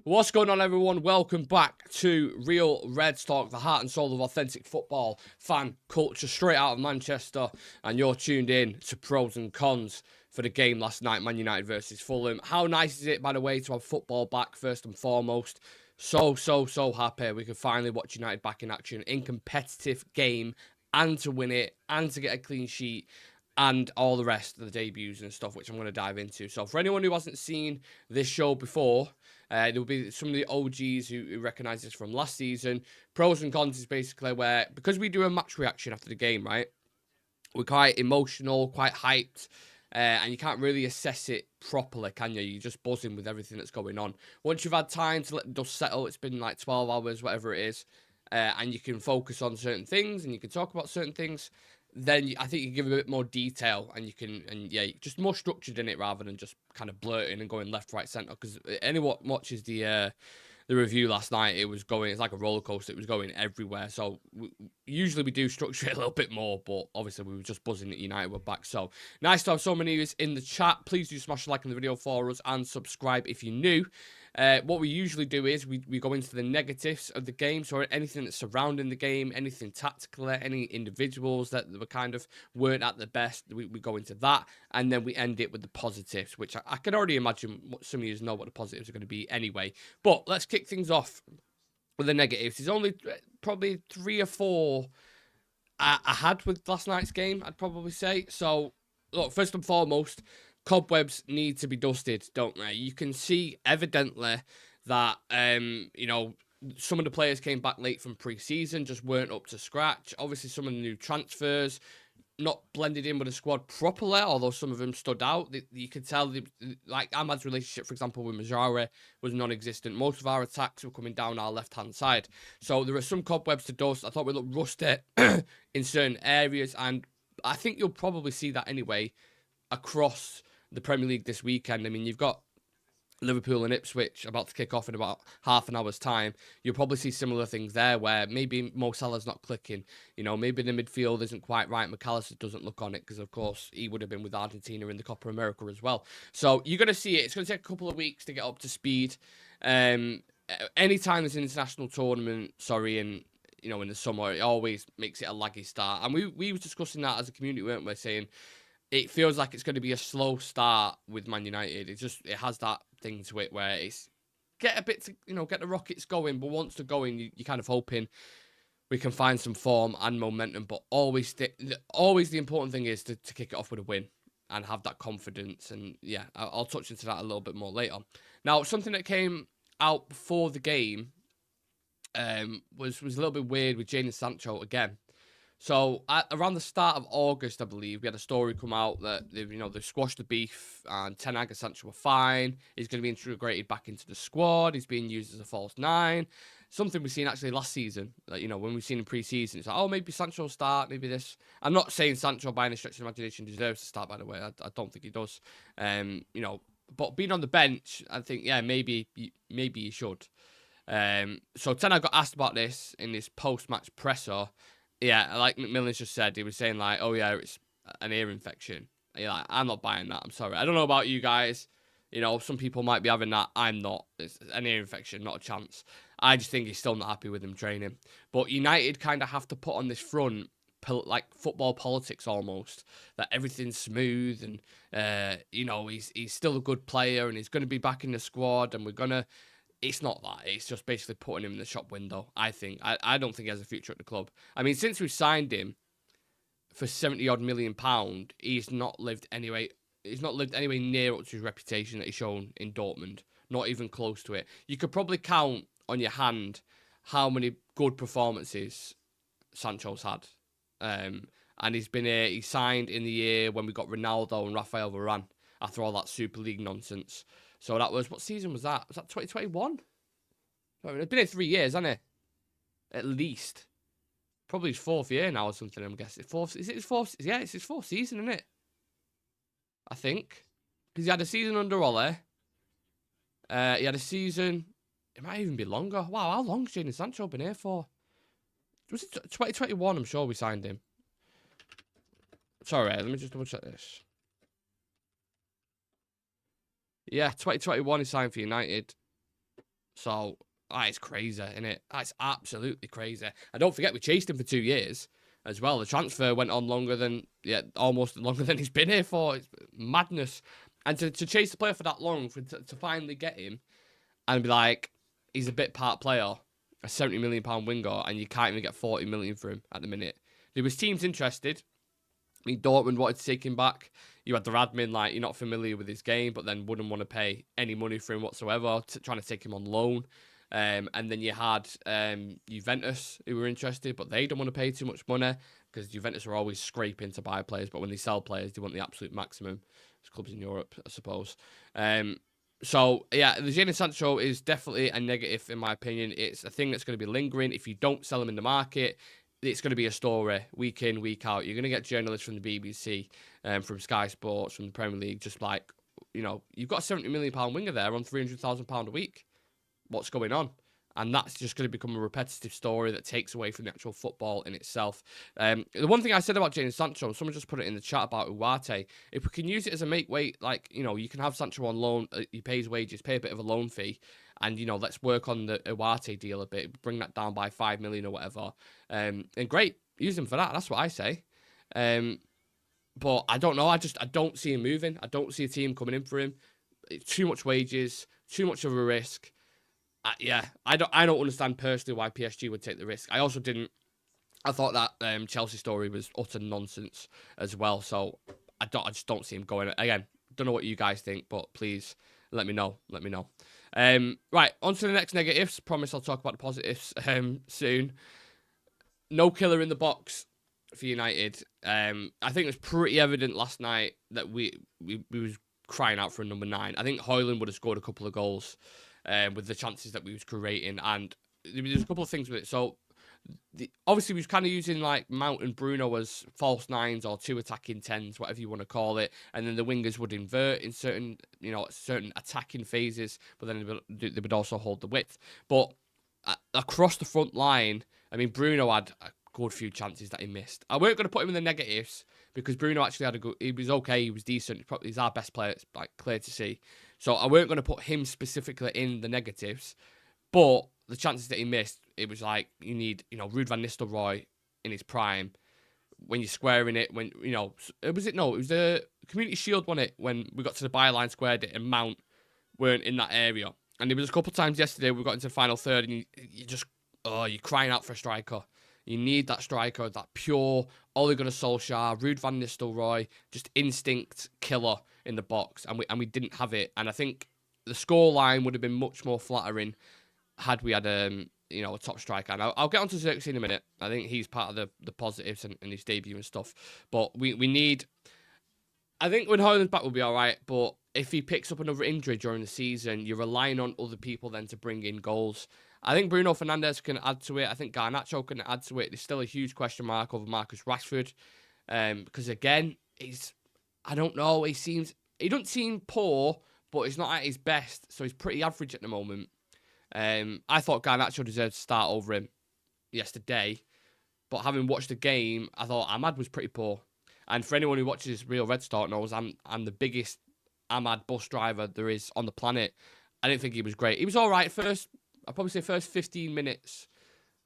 What's going on, everyone? Welcome back to Real Reds Talk, the heart and soul of authentic football, fan culture straight out of Manchester. And you're tuned in to Pros and Cons for the game last night, Man United versus Fulham. How nice is it, by the way, to have football back first and foremost? So happy we can finally watch United back in action in competitive game and to win it and to get a clean sheet and all the rest of the debuts and stuff, which I'm going to dive into. So for anyone who hasn't seen this show before, there will be some of the OGs who recognise this from last season. Pros and Cons is basically where, because we do a match reaction after the game, right? We're quite emotional, quite hyped, and you can't really assess it properly, can you? You're just buzzing with everything that's going on. Once you've had time to let the dust settle, it's been like 12 hours, whatever it is, and you can focus on certain things and you can talk about certain things, then I think you give a bit more detail and you can, just more structured in it rather than just kind of blurting and going left, right, centre. Because anyone watches the review last night, it's like a roller coaster. It was going everywhere. So usually we do structure it a little bit more, but obviously we were just buzzing that United were back. So nice to have so many of us in the chat. Please do smash a like on the video for us and subscribe if you're new. What we usually do is we go into the negatives of the game, so anything that's surrounding the game, anything tactical, any individuals that were kind of weren't at the best, we go into that, and then we end it with the positives, which I can already imagine some of you know what the positives are going to be anyway. But let's kick things off with the negatives. There's only probably 3 or 4 I had with last night's game, I'd probably say. So, look, first and foremost, cobwebs need to be dusted, don't they? You can see evidently that, some of the players came back late from pre-season, just weren't up to scratch. Obviously, some of the new transfers not blended in with the squad properly, although some of them stood out. You could tell, like Ahmad's relationship, for example, with Majari was non-existent. Most of our attacks were coming down our left-hand side. So there are some cobwebs to dust. I thought we looked rusty in certain areas, and I think you'll probably see that anyway across the Premier League this weekend. I mean, you've got Liverpool and Ipswich about to kick off in about half an hour's time. You'll probably see similar things there where maybe Mo Salah's not clicking. Maybe the midfield isn't quite right. McAllister doesn't look on it because, of course, he would have been with Argentina in the Copa America as well. So you're going to see it. It's going to take a couple of weeks to get up to speed. Anytime there's an international tournament, in the summer, it always makes it a laggy start. And we were discussing that as a community, weren't we, saying it feels like it's going to be a slow start with Man United. It has that thing to it where it's get the rockets going, but once they're going, you're kind of hoping we can find some form and momentum. But always the important thing is to kick it off with a win and have that confidence. And yeah, I'll touch into that a little bit more later. Now, something that came out before the game was a little bit weird with Jadon Sancho again. So around the start of August, I believe, we had a story come out that they've squashed the beef and Ten Hag and Sancho were fine. He's going to be integrated back into the squad. He's being used as a false 9. Something we've seen actually last season. When we've seen in pre-season, it's like, oh, maybe Sancho will start, maybe this. I'm not saying Sancho by any stretch of imagination deserves to start, by the way. I don't think he does. But being on the bench, I think, yeah, maybe he should. So Ten Hag got asked about this in this post-match presser. Yeah, like McMillan's just said, he was saying like, oh yeah, it's an ear infection. Like, I'm not buying that. I'm sorry. I don't know about you guys. Some people might be having that. I'm not. It's an ear infection, not a chance. I just think he's still not happy with him training. But United kind of have to put on this front, like football politics almost, that everything's smooth and, he's still a good player and he's going to be back in the squad and we're going to... It's not that. It's just basically putting him in the shop window, I think. I don't think he has a future at the club. I mean, since we signed him for £70-odd million, he's not lived anyway. He's not lived anywhere near up to his reputation that he's shown in Dortmund. Not even close to it. You could probably count on your hand how many good performances Sancho's had. And he's been here. He signed in the year when we got Ronaldo and Rafael Varane after all that Super League nonsense. So that was, what season was that? Was that 2021? It's been here 3 years, hasn't it? At least. Probably his 4th year now or something, I'm guessing. Is it his 4th? Yeah, it's his 4th season, isn't it? I think. Because he had a season under Ole. He had a season... It might even be longer. Wow, how long has Jadon Sancho been here for? Was it 2021? I'm sure we signed him. Sorry, let me just double check this. Yeah, 2021 he signed for United. So that is crazy, isn't it? That's absolutely crazy. And don't forget, we chased him for 2 years as well. The transfer went on longer than, almost longer than he's been here for. It's madness. And to chase the player for that long, to finally get him and be like, he's a bit part player, a £70 million winger, and you can't even get 40 million for him at the minute. There was teams interested. I mean, Dortmund wanted to take him back. You had the admin, like, you're not familiar with his game, but then wouldn't want to pay any money for him whatsoever, trying to take him on loan. And then you had Juventus, who were interested, but they don't want to pay too much money because Juventus are always scraping to buy players, but when they sell players, they want the absolute maximum. There's clubs in Europe, I suppose. So, yeah, the Jadon Sancho is definitely a negative, in my opinion. It's a thing that's going to be lingering. If you don't sell him in the market, it's going to be a story week in, week out. You're going to get journalists from the BBC, from Sky Sports, from the Premier League, just like, you've got a £70 million winger there on £300,000 a week. What's going on? And that's just going to become a repetitive story that takes away from the actual football in itself. The one thing I said about Jadon Sancho, someone just put it in the chat about Ugarte. If we can use it as a make weight, like, you can have Sancho on loan, he pays wages, pay a bit of a loan fee, and, let's work on the Ugarte deal a bit, bring that down by 5 million or whatever. And great, use him for that. That's what I say. But I don't know. I don't see him moving. I don't see a team coming in for him. It's too much wages, too much of a risk. I don't understand personally why PSG would take the risk. I thought that Chelsea story was utter nonsense as well. So I just don't see him going. Again, don't know what you guys think, but please let me know. Right, on to the next negatives. Promise I'll talk about the positives soon. No killer in the box for United. I think it was pretty evident last night that we was crying out for a number 9. I think Højlund would have scored a couple of goals with the chances that we was creating, and there's a couple of things with it. So obviously we was kind of using like Mount and Bruno as false 9s or 2 attacking 10s, whatever you want to call it, and then the wingers would invert in certain attacking phases, but then they would also hold the width. But across the front line, I mean, Bruno had a good few chances that he missed. I weren't going to put him in the negatives because Bruno actually had he was okay, he was decent, he's our best player, it's like clear to see. So I weren't going to put him specifically in the negatives, but the chances that he missed, it was like, you need, Ruud van Nistelrooy in his prime, when you're squaring it, when, it was the Community Shield, won it, when we got to the byline, squared it, and Mount weren't in that area. And there was a couple of times yesterday we got into the final third, and you're crying out for a striker. You need that striker, that pure Ole Gunnar Solskjaer, Ruud van Nistelrooy, just instinct killer in the box, and we didn't have it. And I think the scoreline would have been much more flattering had we had a top striker. And I'll get onto Xerxes in a minute. I think he's part of the positives and his debut and stuff. But we need. I think when Højlund's back, we'll be all right. But if he picks up another injury during the season, you're relying on other people then to bring in goals. I think Bruno Fernandes can add to it. I think Garnacho can add to it. There's still a huge question mark over Marcus Rashford. Because again, I don't know, he doesn't seem poor, but he's not at his best. So he's pretty average at the moment. I thought Garnacho deserved to start over him yesterday. But having watched the game, I thought Ahmad was pretty poor. And for anyone who watches Real Red Star knows I'm the biggest Ahmad bus driver there is on the planet. I didn't think he was great. He was all right I'd probably say first 15 minutes.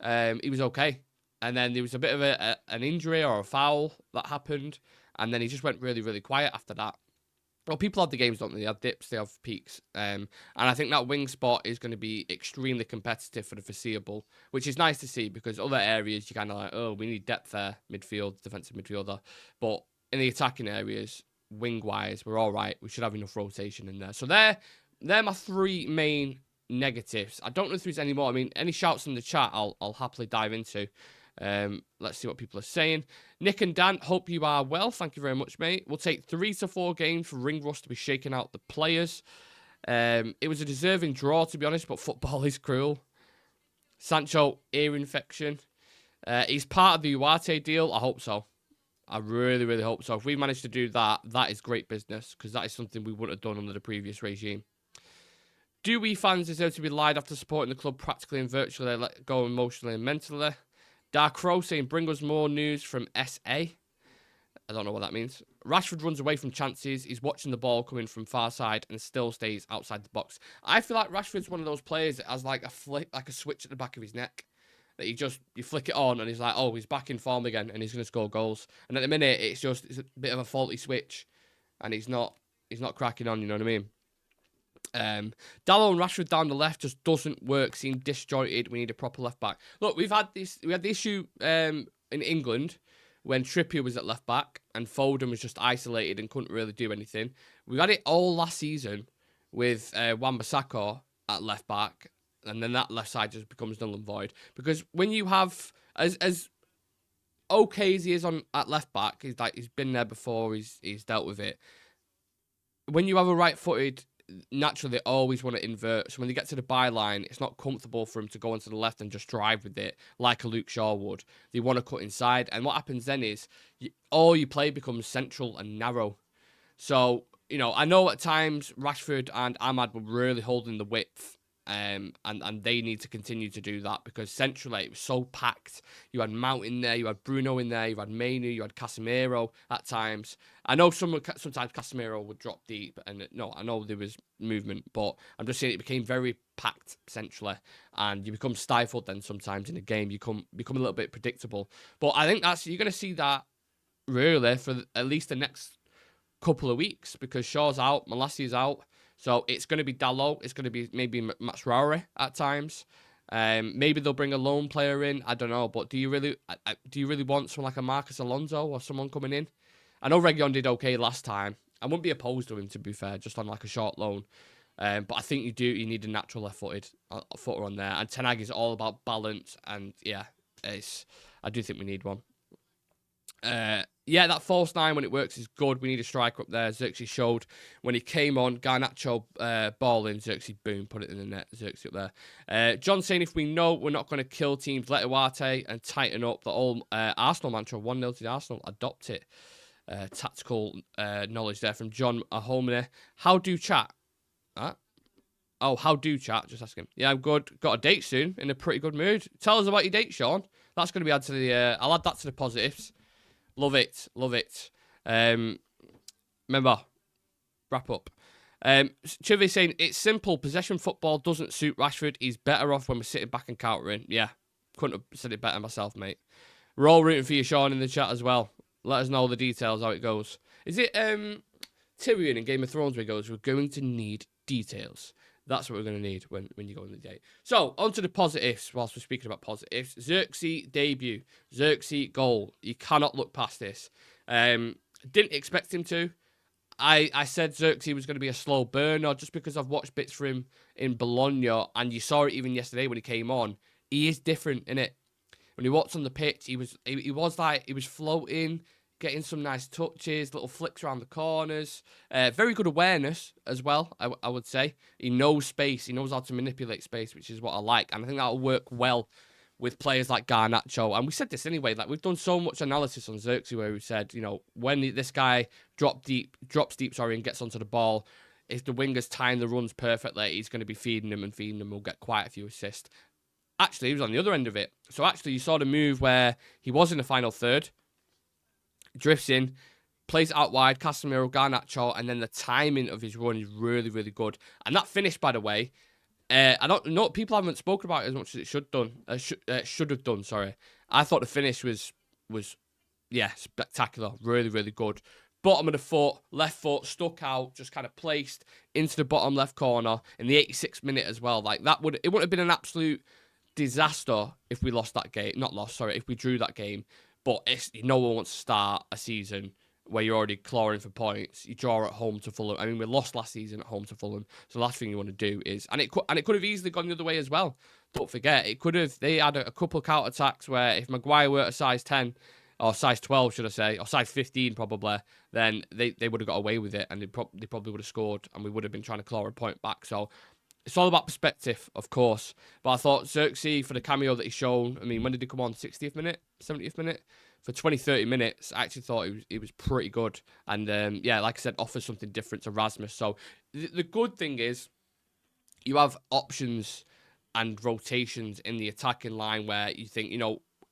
He was okay. And then there was a bit of an injury or a foul that happened. And then he just went really, really quiet after that. Well, people have the games, don't they? They have dips, they have peaks. And I think that wing spot is going to be extremely competitive for the foreseeable, which is nice to see because other areas, you're kind of like, oh, we need depth there, midfield, defensive midfielder. But in the attacking areas, wing-wise, we're all right. We should have enough rotation in there. So they're my 3 main negatives. I don't know if there's any more. I mean, any shouts in the chat, I'll happily dive into. Let's see what people are saying. Nick and Dan, hope you are well. Thank you very much, mate. We'll take 3 to 4 games for ring rust to be shaking out the players. It was a deserving draw, to be honest, but football is cruel. Sancho, ear infection. He's part of the Ugarte deal. I hope so. I really, really hope so. If we manage to do that, that is great business, because that is something we wouldn't have done under the previous regime. Do we fans deserve to be lied after supporting the club practically and virtually, let go emotionally and mentally? Dark Crow saying, bring us more news from SA. I don't know what that means. Rashford runs away from chances. He's watching the ball coming from far side and still stays outside the box. I feel like Rashford's one of those players that has like a flick, like a switch at the back of his neck. That you flick it on and he's like, oh, he's back in form again and he's going to score goals. And at the minute, it's a bit of a faulty switch and he's not cracking on, you know what I mean? Dalot and Rashford down the left just doesn't work. Seem disjointed. We need a proper left back. Look, we had the issue in England when Trippier was at left back and Foden was just isolated and couldn't really do anything. We had it all last season with Wan-Bissaka at left back, and then that left side just becomes null and void. Because when you have as okay as he is at left back, he's been there before. He's dealt with it. When you have a right-footed, naturally they always want to invert. So when they get to the byline, it's not comfortable for him to go onto the left and just drive with it like a Luke Shaw would. They want to cut inside, and what happens then is all you play becomes central and narrow. So I know at times Rashford and Ahmad were really holding the width. And they need to continue to do that because centrally it was so packed. You had Mount in there, you had Bruno in there, you had Mainu, you had Casemiro at times. I know sometimes Casemiro would drop deep, and no, I know there was movement, but I'm just saying it became very packed centrally, and you become stifled then sometimes in the game. You become a little bit predictable. But I think you're going to see that really for at least the next couple of weeks because Shaw's out, Malassia's out. So it's going to be Dalot. It's going to be maybe Masraoui at times. Maybe they'll bring a lone player in. I don't know. But do you really want someone like a Marcus Alonso or someone coming in? I know Reguilon did okay last time. I wouldn't be opposed to him, to be fair, just on like a short loan. But I think you need a natural left-footed footer on there. And Ten Hag is all about balance. And yeah, I do think we need one. That false nine when it works is good. We need a striker up there. Xerxes showed when he came on. Garnacho ball in. Xerxes, boom, put it in the net. Xerxes up there. John saying if we know we're not going to kill teams, let Uarte and tighten up. The old Arsenal mantra, 1-0 to Arsenal. Adopt it. Tactical knowledge there from John Ahomene. How do chat? How do chat? Just ask him. Yeah, I'm good. Got a date soon. In a pretty good mood. Tell us about your date, Sean. That's going to be added to the... I'll add that to the positives. Love it. Remember, wrap up. Chivy saying, it's simple. Possession football doesn't suit Rashford. He's better off when we're sitting back and countering. Yeah, couldn't have said it better myself, mate. We're all rooting for you, Sean, in the chat as well. Let us know the details, how it goes. Is it Tyrion in Game of Thrones where he goes, we're going to need details. That's what we're going to need when you go on the date. So, on to the positives, whilst we're speaking about positives. Xerxes debut. Xerxes goal. You cannot look past this. Didn't expect him to. I said Xerxes was going to be a slow burner just because I've watched bits for him in Bologna, and you saw it even yesterday when he came on. He is different, innit? When he walked on the pitch, he was floating, getting some nice touches, little flicks around the corners. Very good awareness as well, I would say. He knows space. He knows how to manipulate space, which is what I like. And I think that'll work well with players like Garnacho. And we said this anyway. Like, we've done so much analysis on Xerxes where we said, when this guy drops deep, and gets onto the ball, if the wingers time the runs perfectly, he's going to be feeding them. We'll get quite a few assists. Actually, he was on the other end of it. So actually, you saw the move where he was in the final third, drifts in, plays it out wide, Casemiro, Garnacho, and then the timing of his run is really, really good. And that finish, by the way, I don't know, people haven't spoken about it as much as it should have done. Sorry, I thought the finish was spectacular, really, really good. Bottom of the foot, left foot stuck out, just kind of placed into the bottom left corner in the 86th minute as well. Like it wouldn't have been an absolute disaster if we if we drew that game. But no one wants to start a season where you're already clawing for points. You draw at home to Fulham. I mean, we lost last season at home to Fulham. So the last thing you want to do is... And it could have easily gone the other way as well. Don't forget, they had a couple of counter-attacks where if Maguire were a size 10, or size 12, should I say, or size 15 probably, then they would have got away with it and they probably would have scored and we would have been trying to claw a point back. So it's all about perspective, of course. But I thought Xerxes, for the cameo that he's shown, I mean, when did he come on? 60th minute? 70th minute? For 20, 30 minutes, I actually thought he was pretty good. And, like I said, offers something different to Rasmus. So the good thing is you have options and rotations in the attacking line where you think,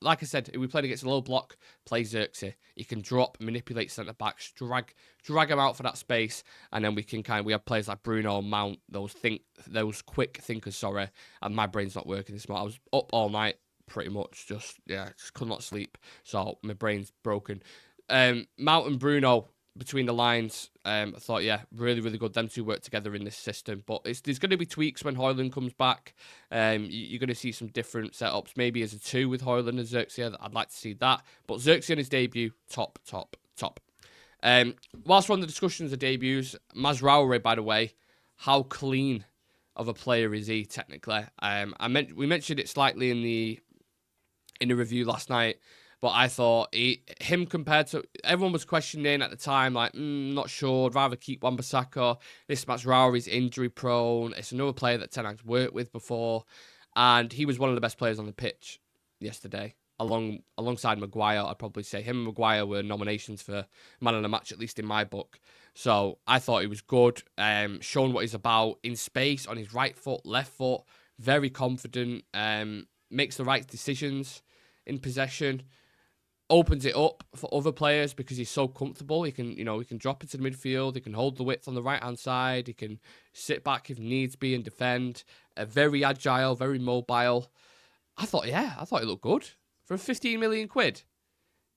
like I said, if we played against a low block, play Xerxes. He can drop, manipulate centre-backs, drag him out for that space, and then we have players like Bruno, Mount, those quick thinkers, and my brain's not working this morning. I was up all night, pretty much, just could not sleep, so my brain's broken. Mount and Bruno, between the lines, I thought, really, really good. Them two work together in this system. But there's going to be tweaks when Højlund comes back. You're going to see some different setups, maybe as a 2 with Højlund and Xerxes. I'd like to see that. But Xerxes in his debut, top. Whilst we're on the discussions of debuts, Mazraoui, by the way, how clean of a player is he, technically? We mentioned it slightly in the review last night. But I thought him compared to... Everyone was questioning at the time, like, not sure. I'd rather keep Wan-Bissaka. This Mazraoui's injury prone. It's another player that Ten Hag's worked with before. And he was one of the best players on the pitch yesterday. Alongside Maguire, I'd probably say. Him and Maguire were nominations for man of the match, at least in my book. So I thought he was good. Shown what he's about in space, on his right foot, left foot. Very confident. Makes the right decisions in possession. Opens it up for other players because he's so comfortable. He can drop into the midfield. He can hold the width on the right-hand side. He can sit back if needs be and defend. Very agile, very mobile. I thought he looked good. For 15 million quid.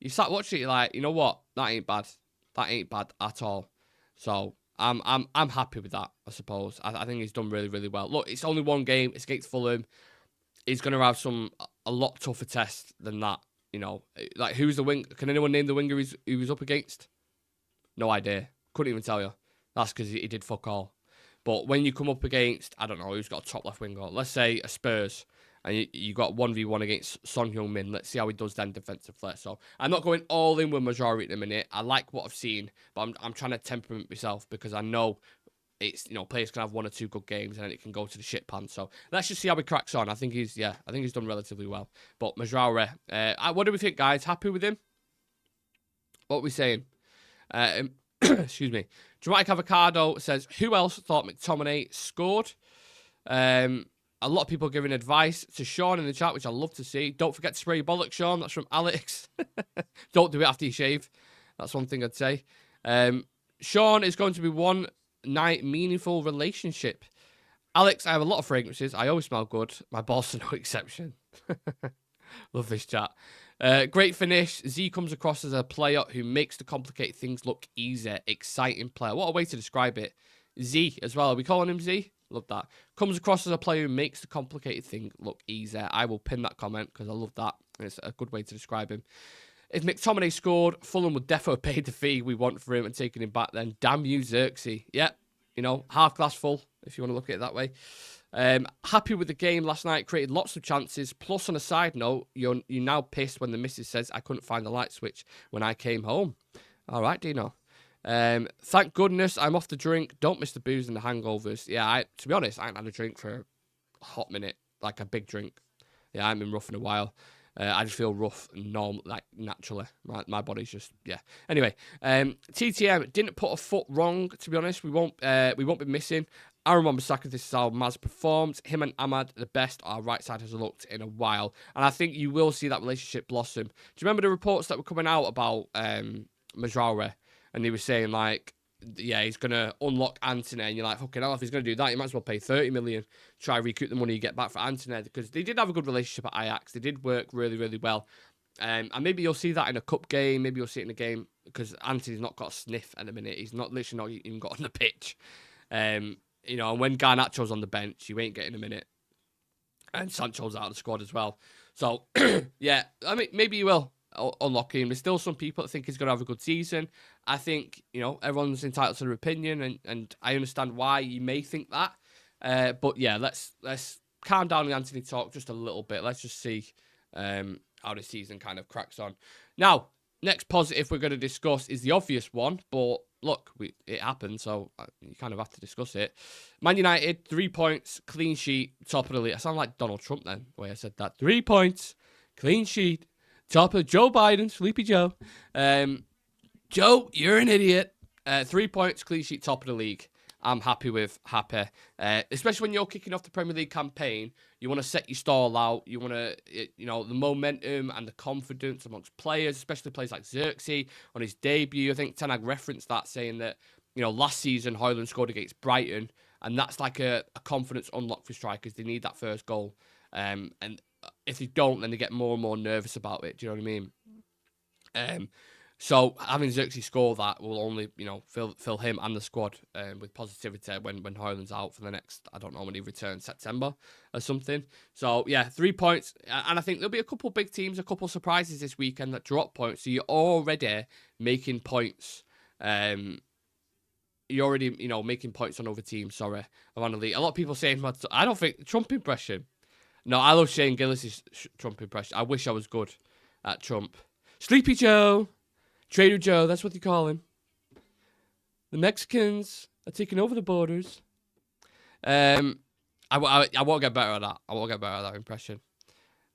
You sat watching it, you're like, you know what? That ain't bad. That ain't bad at all. So I'm happy with that, I suppose. I think he's done really, really well. Look, it's only one game. It's against Fulham. He's going to have a lot tougher test than that. You know, like, who's the wing? Can anyone name the winger he was up against? No idea. Couldn't even tell you. That's because he did fuck all. But when you come up against, I don't know, who's got a top left winger? Let's say a Spurs, and you got 1v1 against Son Heung-min. Let's see how he does then defensively. So I'm not going all in with Mazraoui at the minute. I like what I've seen, but I'm trying to temper myself because I know it's, players can have 1 or 2 good games and then it can go to the shit pan. So let's just see how he cracks on. I think he's done relatively well. But Mazraoui, what do we think, guys? Happy with him? What are we saying? Excuse me. Dramatic Avocado says, who else thought McTominay scored? A lot of people giving advice to Sean in the chat, which I love to see. Don't forget to spray your bollocks, Sean. That's from Alex. Don't do it after you shave. That's one thing I'd say. Sean is going to be one night meaningful relationship. Alex, I have a lot of fragrances. I always smell good. My balls are no exception. Love this chat. Great finish. Z comes across as a player who makes the complicated things look easy. Exciting player. What a way to describe it. Z as well. Are we calling him Z? Love that. Comes across as a player who makes the complicated thing look easy. I will pin that comment because I love that. It's a good way to describe him. If McTominay scored, Fulham would definitely pay the fee we want for him and taking him back then. Damn you, Xerxes. Yep. Half glass full, if you want to look at it that way. Happy with the game last night. Created lots of chances. Plus, on a side note, you're now pissed when the missus says, I couldn't find the light switch when I came home. All right, Dino. Thank goodness I'm off the drink. Don't miss the booze and the hangovers. Yeah, to be honest, I haven't had a drink for a hot minute. Like a big drink. Yeah, I haven't been rough in a while. I just feel rough and normal, like naturally. My body's just, yeah. Anyway, TTM didn't put a foot wrong, to be honest. We won't be missing. Aaron Wan-Bissaka, this is how Maz performed. Him and Ahmad, the best our right side has looked in a while. And I think you will see that relationship blossom. Do you remember the reports that were coming out about Mazraoui? And he was saying, like, yeah, he's going to unlock Antony. And you're like, fucking hell, if he's going to do that, you might as well pay 30 million. Try recoup the money you get back for Antony. Because they did have a good relationship at Ajax. They did work really, really well. And maybe you'll see that in a cup game. Maybe you'll see it in a game. Because Antony's not got a sniff at the minute. He's literally not even got on the pitch. And when Garnacho's on the bench, you ain't getting a minute. And Sancho's out of the squad as well. So, yeah, I mean, maybe you will unlock him. There's still some people that think he's going to have a good season. I think, everyone's entitled to their opinion, and I understand why you may think that. But yeah, let's calm down the Antony talk just a little bit. Let's just see how the season kind of cracks on. Now, next positive we're going to discuss is the obvious one, but look, it happened, so you kind of have to discuss it. Man United, 3 points, clean sheet, top of the league. I sound like Donald Trump then, the way I said that. 3 points, clean sheet, top of Joe Biden, Sleepy Joe. Joe, you're an idiot. 3 points, clean sheet, top of the league. I'm happy with Happy. Especially when you're kicking off the Premier League campaign, you want to set your stall out. You want to, the momentum and the confidence amongst players, especially players like Xerxes on his debut. I think Ten Hag referenced that, saying that, last season Højlund scored against Brighton, and that's like a confidence unlock for strikers. They need that first goal. And if they don't, then they get more and more nervous about it. Do you know what I mean? So having Xerxes score that will only, fill him and the squad with positivity when Højlund's out for the next, I don't know when he returns, September or something. So yeah, 3 points. And I think there'll be a couple big teams, a couple surprises this weekend that drop points. So you're already making points. You're already, making points on other teams, sorry, around the league. A lot of people saying, I don't think, Trump impression. No, I love Shane Gillis' Trump impression. I wish I was good at Trump. Sleepy Joe. Trader Joe, that's what you call him. The Mexicans are taking over the borders. I won't get better at that. I won't get better at that impression.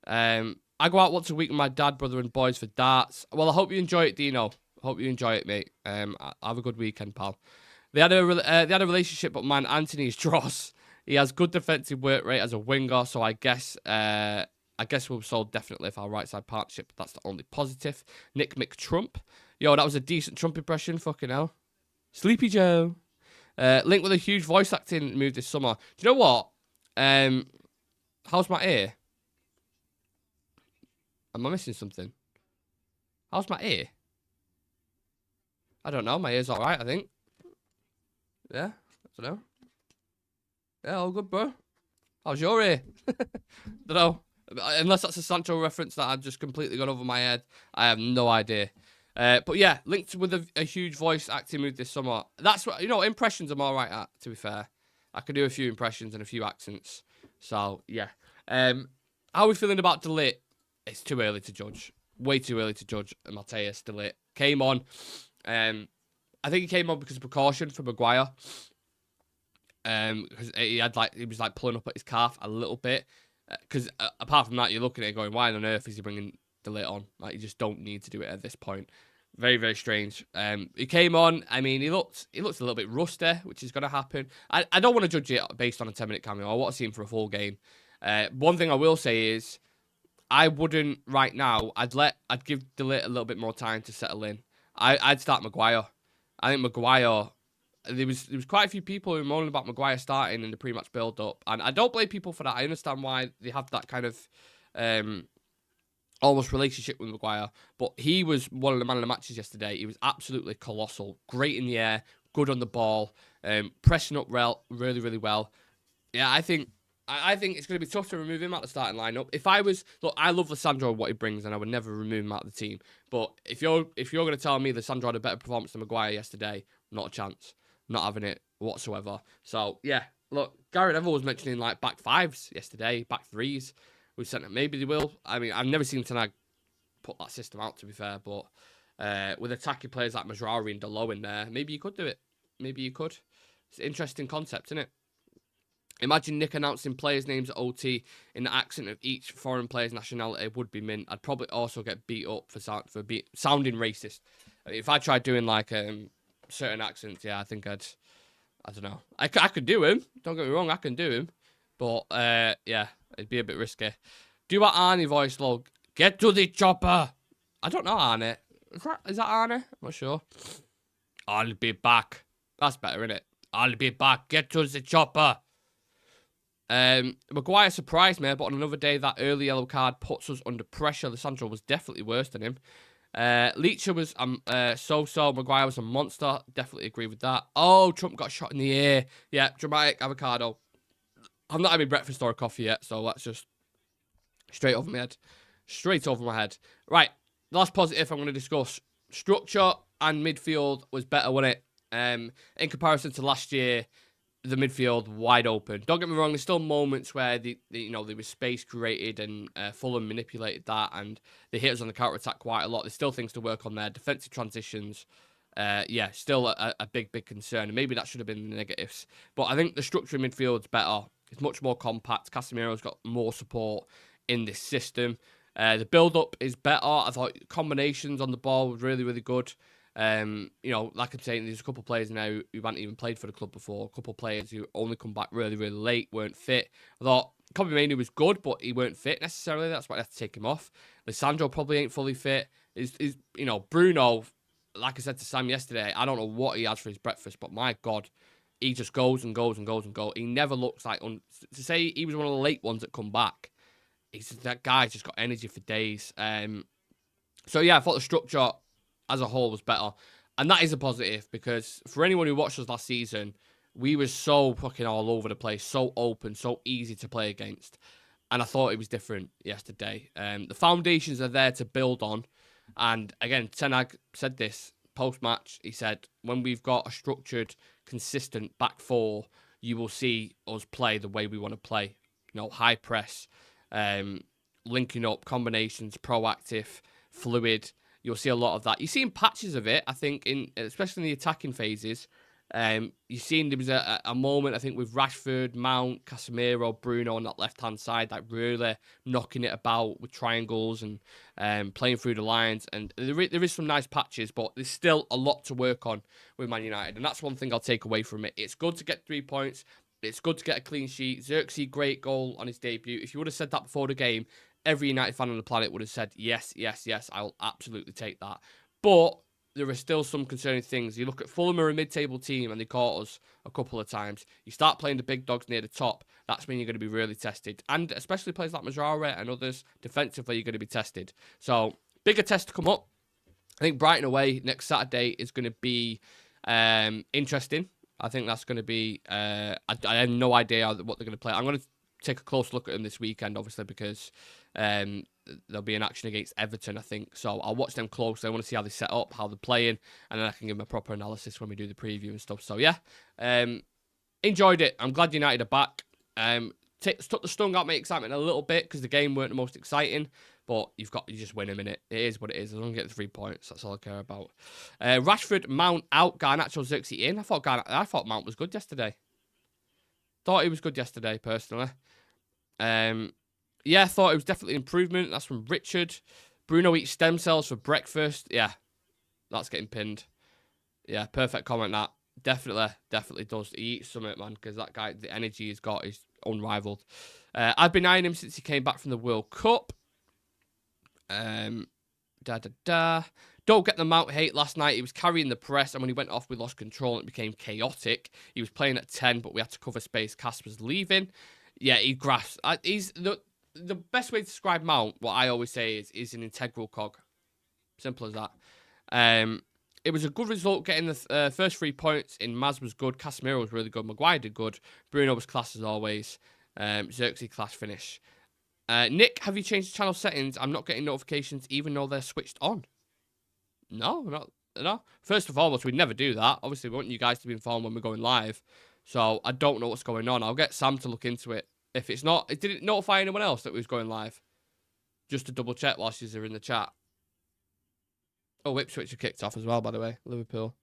I go out once a week with my dad, brother, and boys for darts. Well, I hope you enjoy it, Dino. I hope you enjoy it, mate. Have a good weekend, pal. They had a relationship, but man, Anthony's dross. He has good defensive work rate as a winger, so I guess we'll sold definitely if our right side partnership. That's the only positive. Nick McTrump. Yo, that was a decent Trump impression. Fucking hell. Sleepy Joe. Linked with a huge voice acting move this summer. Do you know what? How's my ear? Am I missing something? How's my ear? I don't know. My ear's alright, I think. Yeah, I don't know. Yeah, all good, bro. How's your ear? Don't know. Unless that's a Sancho reference that I've just completely gone over my head. I have no idea. But yeah, linked with a huge voice acting move this summer. That's what, impressions I'm all right at, to be fair. I can do a few impressions and a few accents. So, yeah. How are we feeling about De Ligt? It's too early to judge. Way too early to judge Matthias De Ligt. Came on. I think he came on because of precaution for Maguire. Because he was pulling up at his calf a little bit. Because apart from that, you're looking at it going, why on earth is he bringing De Ligt on? Like, you just don't need to do it at this point. Very, very strange. He came on. I mean, he looked a little bit rusty, which is going to happen. I don't want to judge it based on a 10-minute cameo. I want to see him for a full game. One thing I will say is, I wouldn't right now. I'd give De Ligt a little bit more time to settle in. I'd start Maguire. I think Maguire. There was quite a few people who moaned about Maguire starting in the pre-match build-up, and I don't blame people for that. I understand why they have that kind of almost relationship with Maguire, but he was one of the man of the matches yesterday. He was absolutely colossal, great in the air, good on the ball, pressing up really, really well. Yeah, I think it's going to be tough to remove him out of the starting lineup. If I was, look, I love Lissandro and what he brings, and I would never remove him out of the team. But if you're going to tell me Lissandro had a better performance than Maguire yesterday, not a chance. Not having it whatsoever. So, yeah, look, Gary Neville was mentioning, back fives yesterday, back threes. We sent it. Maybe they will. I mean, I've never seen Ten Hag put that system out, to be fair, but with attacking players like Mazraoui and Delo in there, maybe you could do it. Maybe you could. It's an interesting concept, isn't it? Imagine Nick announcing players' names at OT in the accent of each foreign player's nationality would be mint. I'd probably also get beat up for sounding racist. If I tried doing, certain accents, yeah, I think I don't know. I could do him. Don't get me wrong, I can do him. But, yeah, it'd be a bit risky. Do what Arnie voice, log. Get to the chopper. I don't know Arnie. Is that Arnie? I'm not sure. I'll be back. That's better, isn't it? I'll be back. Get to the chopper. Maguire surprised me, but on another day, that early yellow card puts us under pressure. Lissandro was definitely worse than him. Leacher was so-so. Maguire was a monster. Definitely agree with that. Oh, Trump got shot in the ear. Yeah, dramatic avocado. I'm not having breakfast or coffee yet, so that's just straight over my head. Straight over my head. Right, last positive I'm going to discuss. Structure and midfield was better, wasn't it? In comparison to last year, the midfield wide open. Don't get me wrong, there's still moments where there was space created and Fulham manipulated that, and they hit us on the counter attack quite a lot. There's still things to work on there. Defensive transitions, still a big concern. And maybe that should have been the negatives. But I think the structure in midfield's better. It's much more compact. Casemiro's got more support in this system. The build-up is better. I thought combinations on the ball were really, really good. You know, like I'm saying, there's a couple of players now who haven't even played for the club before. A couple of players who only come back really, really late, weren't fit. I thought Kobe Mainoo was good, but he weren't fit necessarily. That's why I had to take him off. Lissandro probably ain't fully fit. You know, Bruno, like I said to Sam yesterday, I don't know what he has for his breakfast, but my God, he just goes and goes and goes and goes. He never looks like... to say he was one of the late ones that come back, that guy's just got energy for days. So, yeah, I thought the structure as a whole was better. And that is a positive, because for anyone who watched us last season, we were so fucking all over the place, so open, so easy to play against. And I thought it was different yesterday. The foundations are there to build on. And again, Ten Hag said this post-match. He said, when we've got a structured, consistent back four, you will see us play the way we want to play. You know, high press, linking up, combinations, proactive, fluid. You'll see a lot of that. You've seen patches of it, I think, especially in the attacking phases. You've seen there was a moment, I think, with Rashford, Mount, Casemiro, Bruno on that left-hand side, like really knocking it about with triangles and playing through the lines. And there is some nice patches, but there's still a lot to work on with Man United. And that's one thing I'll take away from it. It's good to get 3 points. It's good to get a clean sheet. Xerxes, great goal on his debut. If you would have said that before the game, every United fan on the planet would have said, yes, yes, yes, I'll absolutely take that. But there are still some concerning things. You look at Fulham, are a mid-table team, and they caught us a couple of times. You start playing the big dogs near the top, that's when you're going to be really tested. And especially players like Mazraoui and others, defensively, you're going to be tested. So, bigger test to come up. I think Brighton away next Saturday is going to be interesting. I think that's going to be... I have no idea what they're going to play. I'm going to take a close look at them this weekend, obviously, because... there'll be an action against Everton, I think. So I'll watch them closely. I want to see how they set up, how they're playing, and then I can give them a proper analysis when we do the preview and stuff. So yeah, enjoyed it. I'm glad United are back. Took the stung out my excitement a little bit because the game weren't the most exciting, but you just win a minute. It is what it is. As long as you get the 3 points, that's all I care about. Rashford, Mount out, Garnacho, Xerxes in. I thought Mount was good yesterday. Thought he was good yesterday, personally. Yeah, I thought it was definitely improvement. That's from Richard. Bruno eats stem cells for breakfast. Yeah, that's getting pinned. Yeah, perfect comment, that. Definitely does. He eats something, man, because that guy, the energy he's got is unrivaled. I've been eyeing him since he came back from the World Cup. Don't get the Mount hate last night. He was carrying the press, and when he went off, we lost control, and it became chaotic. He was playing at 10, but we had to cover space. Casper's leaving. Yeah, he grasps. He's... The best way to describe Mount, what I always say, is an integral cog. Simple as that. It was a good result getting the first 3 points in. Maz was good. Casemiro was really good. Maguire did good. Bruno was class as always. Xerxes class finish. Nick, have you changed the channel settings? I'm not getting notifications even though they're switched on. No. First and foremost, we'd never do that. Obviously, we want you guys to be informed when we're going live. So I don't know what's going on. I'll get Sam to look into it. If it's not, it didn't notify anyone else that we was going live. Just to double check whilst you're in the chat. Oh, Ipswich are kicked off as well, by the way. Liverpool.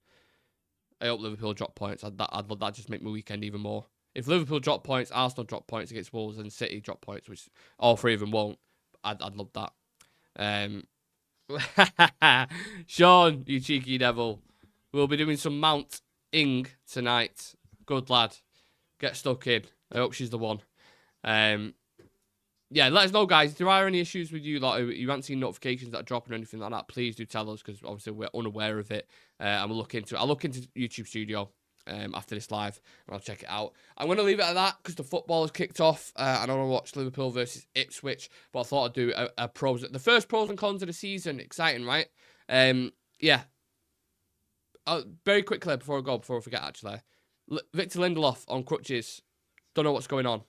I hope Liverpool drop points. I'd love that. Just make my weekend even more. If Liverpool drop points, Arsenal drop points against Wolves, and City drop points, which all three of them won't, I'd love that. Sean, you cheeky devil. We'll be doing some Mount-ing tonight. Good lad. Get stuck in. I hope she's the one. Yeah, let us know, guys. If there are any issues with you, like you haven't seen notifications that are dropping or anything like that, please do tell us, because obviously we're unaware of it. And we'll look into it. I'll look into YouTube Studio after this live, and I'll check it out. I'm going to leave it at that because the football has kicked off. I don't want to watch Liverpool versus Ipswich, but I thought I'd do a pros. The first pros and cons of the season. Exciting, right? Yeah. Very quickly before I forget, actually. Victor Lindelof on crutches. Don't know what's going on.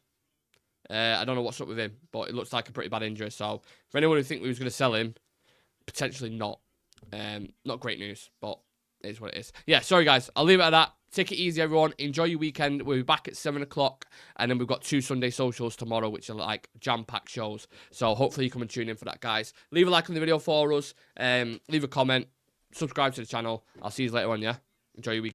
I don't know what's up with him, but it looks like a pretty bad injury. So, for anyone who think we was going to sell him, potentially not. Not great news, but it is what it is. Yeah, sorry, guys. I'll leave it at that. Take it easy, everyone. Enjoy your weekend. We'll be back at 7 o'clock, and then we've got 2 Sunday socials tomorrow, which are like jam-packed shows. So, hopefully you come and tune in for that, guys. Leave a like on the video for us. Leave a comment. Subscribe to the channel. I'll see you later on, yeah? Enjoy your weekend.